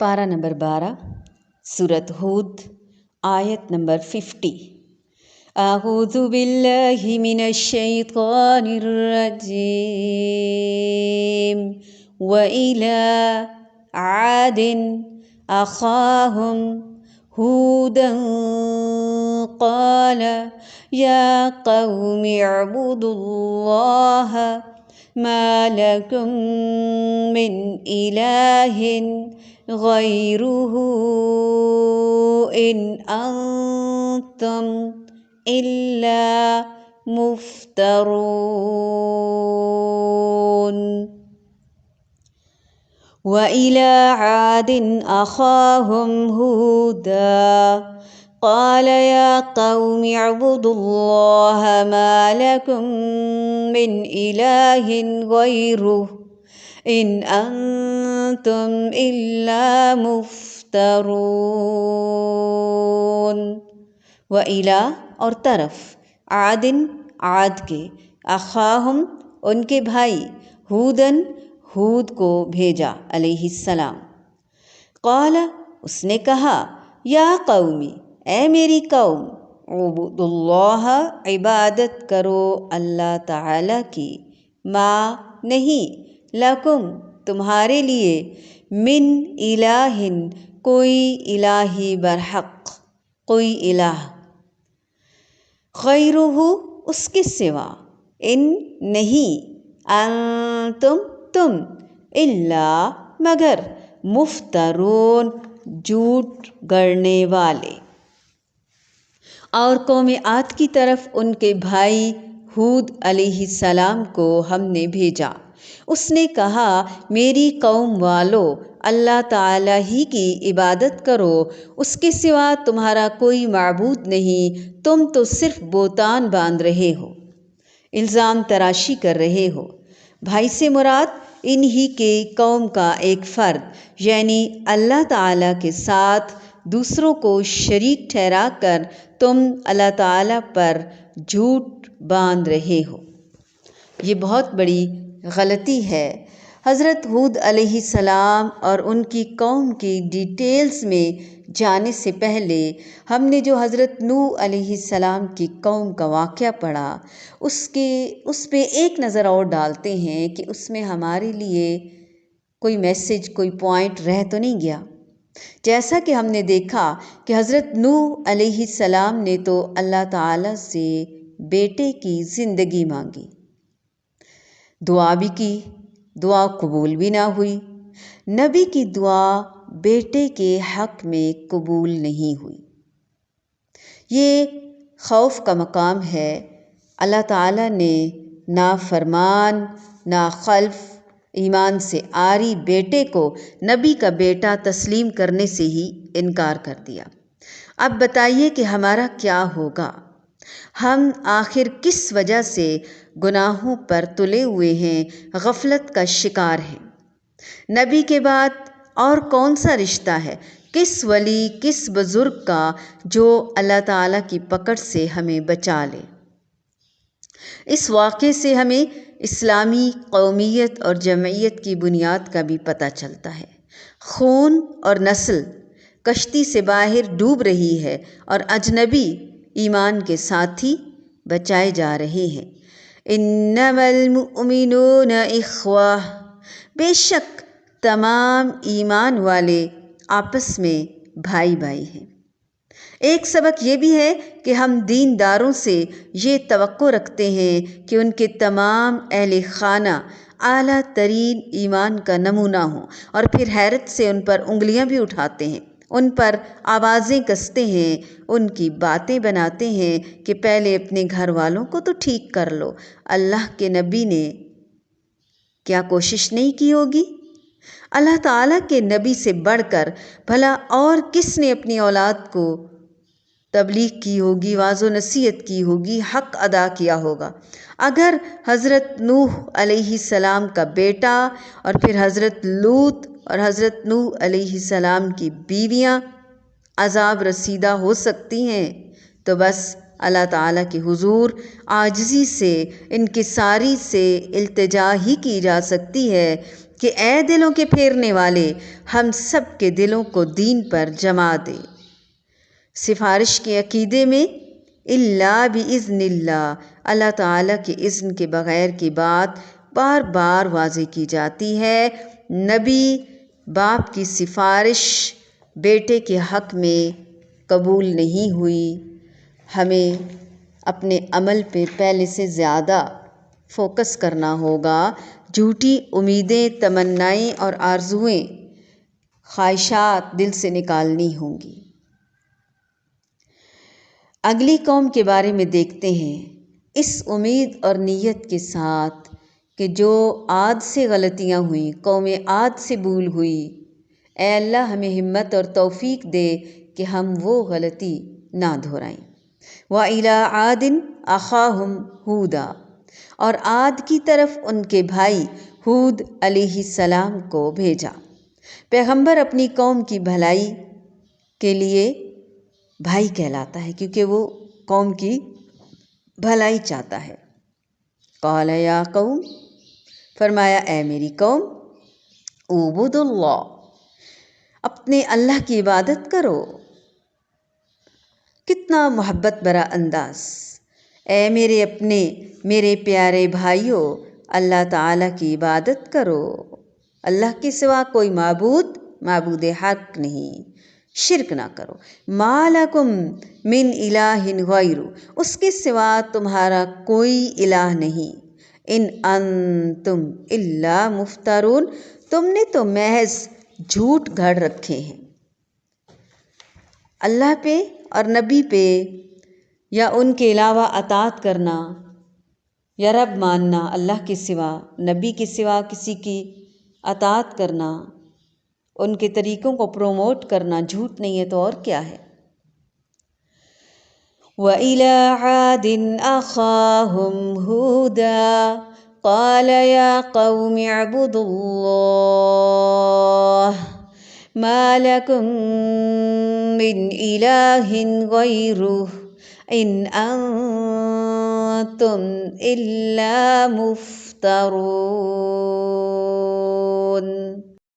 पारा नंबर 12 सूरत हूद आयत नंबर 50। अऊज़ु बिल्लाहि मिनश शैतानिर रजीम। व इला आदिन अखाहुम हूदन क़ाल या क़ौमि अअ्बुदुल्लाह मा लकुम मिन इलाहिन गैरुहु इन अंतुम इल्ला मुफ्तरून। व इला आदिन अखाहुम हूदा क़ाल या क़ौमि अअ्बुदुल्लाह मा लकुम मिन इलाहिन गैरुहु इन अंतुम इल्ला मुफ्तरून। व इला और तरफ आदिन आद के अखाहुम उनके भाई हूदन हूद को भेजा अलैहिस्सलाम। क़ाला उसने कहा या कौमी ए मेरी कौम उबुदुल्लाह इबादत करो अल्लाह ताला की, मा नहीं लकुम तुम्हारे लिए मिन इलाहिन कोई इलाही बरहक कोई इलाह गैरुहु उसके सिवा इन नहीं अंतुम तुम इल्ला मगर मुफ्तरून झूठ गढ़ने वाले। और कौम आद की तरफ उनके भाई हूद अलैहिस्सलाम को हमने भेजा। उसने कहा मेरी कौम वालों अल्लाह ताला ही की इबादत करो, उसके सिवा तुम्हारा कोई माबूद नहीं, तुम तो सिर्फ बोतान बांध रहे हो, इल्ज़ाम तराशी कर रहे हो। भाई से मुराद इन्हीं के कौम का एक फ़र्द यानी अल्लाह ताला के साथ दूसरों को शरीक ठहरा कर तुम अल्लाह ताला पर झूठ बांध रहे हो। ये बहुत बड़ी गलती है। हज़रत हूद अलैहिस्सलाम और उनकी कौम की डिटेल्स में जाने से पहले हमने जो हज़रत नूह अलैहिस्सलाम की कौम का वाक़या पढ़ा उस पे एक नज़र और डालते हैं कि उसमें हमारे लिए कोई मैसेज कोई पॉइंट रह तो नहीं गया। जैसा कि हमने देखा कि हज़रत नूह अलैहिस्सलाम ने तो अल्लाह ताला से बेटे की ज़िंदगी मांगी, दुआ भी की, दुआ कबूल भी ना हुई। नबी की दुआ बेटे के हक़ में कबूल नहीं हुई। ये खौफ का मकाम है। अल्लाह ताला ने नाफरमान नाखल्फ ईमान से आरी बेटे को नबी का बेटा तस्लीम करने से ही इनकार कर दिया। अब बताइए कि हमारा क्या होगा? हम आखिर किस वजह से गुनाहों पर तुले हुए हैं, गफलत का शिकार हैं? नबी के बाद और कौन सा रिश्ता है, किस वली किस बुज़ुर्ग का जो अल्लाह ताला की पकड़ से हमें बचा ले? इस वाक़े से हमें इस्लामी कौमियत और जमइयत की बुनियाद का भी पता चलता है। खून और नस्ल कश्ती से बाहर डूब रही है और अजनबी ईमान के साथी बचाए जा रहे हैं। इन्नमल मुअमिनूना इख्वाह, बेशक तमाम ईमान वाले आपस में भाई भाई हैं। एक सबक ये भी है कि हम दीनदारों से ये तवक्को रखते हैं कि उनके तमाम अहले खाना आला तरीन ईमान का नमूना हो और फिर हैरत से उन पर उंगलियां भी उठाते हैं, उन पर आवाज़ें कसते हैं, उनकी बातें बनाते हैं कि पहले अपने घर वालों को तो ठीक कर लो। अल्लाह के नबी ने क्या कोशिश नहीं की होगी? अल्लाह ताला के नबी से बढ़कर भला और किसने अपनी औलाद को तबलीग की होगी, वाज़ो नसीहत की होगी, हक़ अदा किया होगा? अगर हज़रत नूह अलैहिस्सलाम का बेटा और फिर हज़रत लूत और हज़रत नूह अलैहिस्सलाम की बीवियाँ अज़ाब रसीदा हो सकती हैं तो बस अल्लाह ताला के हुजूर आजिज़ी से इनकिसारी से इल्तिजा ही की जा सकती है کہ اے دلوں کے پھیرنے والے ہم سب کے دلوں کو دین پر جما دے۔ سفارش کے عقیدے میں اللہ بِإِذْنِ اللہ، اللہ تعالیٰ کے اذن کے بغیر کی بات بار بار واضح کی جاتی ہے۔ نبی باپ کی سفارش بیٹے کے حق میں قبول نہیں ہوئی۔ ہمیں اپنے عمل پہ پہلے سے زیادہ فوکس کرنا ہوگا، جھوٹی امیدیں، تمنائیں اور آرزوئیں، خواہشات دل سے نکالنی ہوں گی۔ اگلی قوم کے بارے میں دیکھتے ہیں، اس امید اور نیت کے ساتھ کہ جو عاد سے غلطیاں ہوئیں، قوم عاد سے بھول ہوئی، اے اللہ ہمیں ہمت اور توفیق دے کہ ہم وہ غلطی نہ دہرائیں۔ وَإِلَىٰ عَادٍ أَخَاهُمْ هُودًا، اور عاد کی طرف ان کے بھائی ہود علیہ السلام کو بھیجا۔ پیغمبر اپنی قوم کی بھلائی کے لیے بھائی کہلاتا ہے کیونکہ وہ قوم کی بھلائی چاہتا ہے۔ قال یا قوم، فرمایا اے میری قوم، اعبدوا اللہ، اپنے اللہ کی عبادت کرو۔ کتنا محبت بھرا انداز۔ اے میرے پیارے بھائیوں، اللہ تعالیٰ کی عبادت کرو۔ اللہ کے سوا کوئی معبود حق نہیں، شرک نہ کرو۔ ما لکم من الہ غیرہ، اس کے سوا تمہارا کوئی الہ نہیں۔ ان انتم الا مفترون، تم نے تو محض جھوٹ گھڑ رکھے ہیں۔ اللہ پہ اور نبی پہ یا ان کے علاوہ اطاعت کرنا یا رب ماننا، اللہ کے سوا، نبی کے سوا کسی کی اطاعت کرنا، ان کے طریقوں کو پروموٹ کرنا جھوٹ نہیں ہے تو اور کیا ہے۔ وَإِلَىٰ عَادٍ أَخَاهُمْ هُودًا قَالَ يَا قَوْمِ اعْبُدُوا اللَّهَ مَا لَكُم مِّنْ إِلَٰهٍ غَيْرُهُ إِنْ أَنتُمْ إِلَّا مُفْتَرُونَ۔